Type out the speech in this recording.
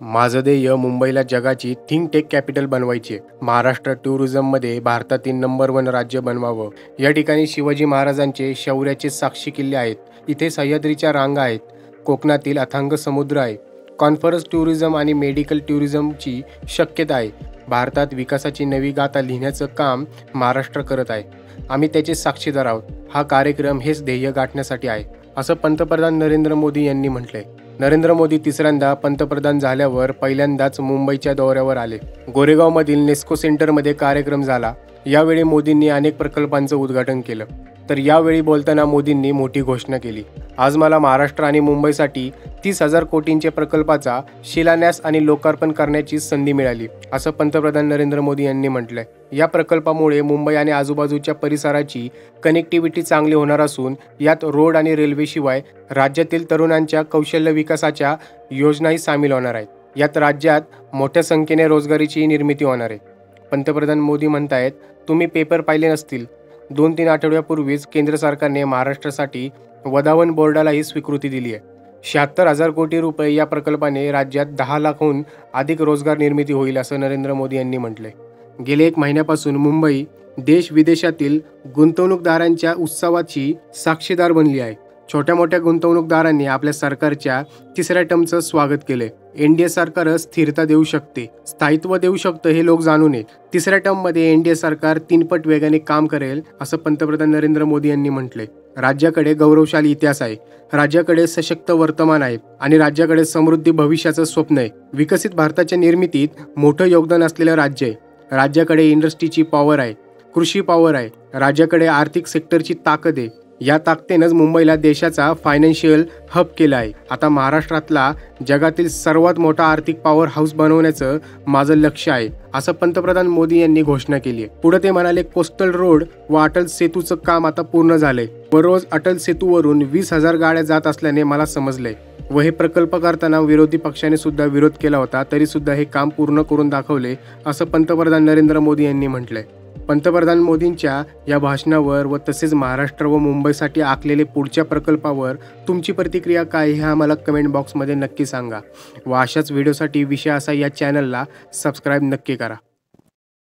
माझं ध्येय मुंबईला जगाची थिंक टेक कॅपिटल बनवायची आहे. महाराष्ट्र टुरिझममध्ये भारतातील नंबर 1 राज्य बनवावं. या ठिकाणी शिवाजी महाराजांचे शौर्याचे साक्षी किल्ले आहेत. इथे सह्याद्रीच्या रांगा आहेत. कोकणातील अथांग समुद्र आहे. कॉन्फरन्स टुरिझम आणि मेडिकल टुरिझमची शक्यता आहे. भारतात विकासाची नवी गाथा लिहिण्याचं काम महाराष्ट्र करत आहे. आम्ही त्याचे साक्षीदार आहोत. हा कार्यक्रम हेच ध्येय गाठण्यासाठी आहे, असं पंतप्रधान नरेंद्र मोदी यांनी म्हटलंय. नरेंद्र मोदी तिसऱ्यांदा पंतप्रधान झाल्यावर पहिल्यांदाच मुंबईच्या दौऱ्यावर आले. गोरेगावमधील नेस्को सेंटरमध्ये कार्यक्रम झाला. यावेळी मोदींनी अनेक प्रकल्पांचं उद्घाटन केलं. तर यावेळी बोलताना मोदींनी मोठी घोषणा केली. आज मला महाराष्ट्र आणि मुंबईसाठी 30,000 कोटींच्या प्रकल्पाचा शिलान्यास आणि लोकार्पण करण्याची संधी मिळाली, असं पंतप्रधान नरेंद्र मोदी यांनी म्हटलंय. या प्रकल्पामुळे मुंबई आणि आजूबाजूच्या परिसराची कनेक्टिव्हिटी चांगली होणार असून यात रोड आणि रेल्वेशिवाय राज्यातील तरुणांच्या कौशल्य विकासाच्या योजनाही सामील होणार आहेत. यात राज्यात मोठ्या संख्येने रोजगारीची निर्मिती होणार आहे. पंतप्रधान मोदी म्हणतायत, तुम्ही पेपर पाहिले नसतील, 2-3 आठवड्यापूर्वीच केंद्र सरकारने महाराष्ट्रासाठी वधावन बोर्डालाही स्वीकृती दिली आहे. 76,000 कोटी रुपये या प्रकल्पाने राज्यात 10 लाखाहून अधिक रोजगार निर्मिती होईल, असं नरेंद्र मोदी यांनी म्हटलंय. गेले 1 महिन्यापासून मुंबई देश विदेशातील गुंतवणूकदारांच्या उत्सवाची साक्षीदार बनली आहे. छोट्या मोठ्या गुंतवणूकदारांनी आपल्या सरकारच्या तिसऱ्या टर्मचं स्वागत केलंय. एनडीए सरकार स्थिरता देऊ शकते, स्थायित्व देऊ शकतं, हे लोक जाणू नये. तिसऱ्या टर्ममध्ये एनडीए सरकार 3 पट वेगाने काम करेल, असं पंतप्रधान नरेंद्र मोदी यांनी म्हटलंय. राज्याकडे गौरवशाली इतिहास आहे, राज्याकडे सशक्त वर्तमान आहे आणि राज्याकडे समृद्धी भविष्याचं स्वप्न आहे. विकसित भारताच्या निर्मितीत मोठं योगदान असलेलं राज्य आहे. राज्याकडे इंडस्ट्रीची पॉवर आहे, कृषी पॉवर आहे, राज्याकडे आर्थिक सेक्टरची ताकद आहे. या ताकदीनंच मुंबईला देशाचा फायनान्शियल हब केला आहे. आता महाराष्ट्रातला जगातील सर्वात मोठा आर्थिक पॉवर हाऊस बनवण्याचं माझं लक्ष आहे, असं पंतप्रधान मोदी यांनी घोषणा केली आहे. पुढे ते म्हणाले, कोस्टल रोड व अटल सेतूचं काम आता पूर्ण झालंय व रोज अटल सेतूवरून 20,000 गाड्या जात असल्याने मला समजलंय व हे प्रकल्प करताना विरोधी पक्षाने सुद्धा विरोध केला होता, तरी सुद्धा हे काम पूर्ण करून दाखवले, असं पंतप्रधान नरेंद्र मोदी यांनी म्हटलंय. पंतप्रधान मोदींच्या या भाषणावर व तसेच महाराष्ट्र व मुंबईसाठी आखलेले पुढच्या प्रकल्पावर तुमची प्रतिक्रिया काय हे आम्हाला कमेंट बॉक्समध्ये नक्की सांगा व अशाच व्हिडिओसाठी विषय असा या चॅनलला सबस्क्राईब नक्की करा.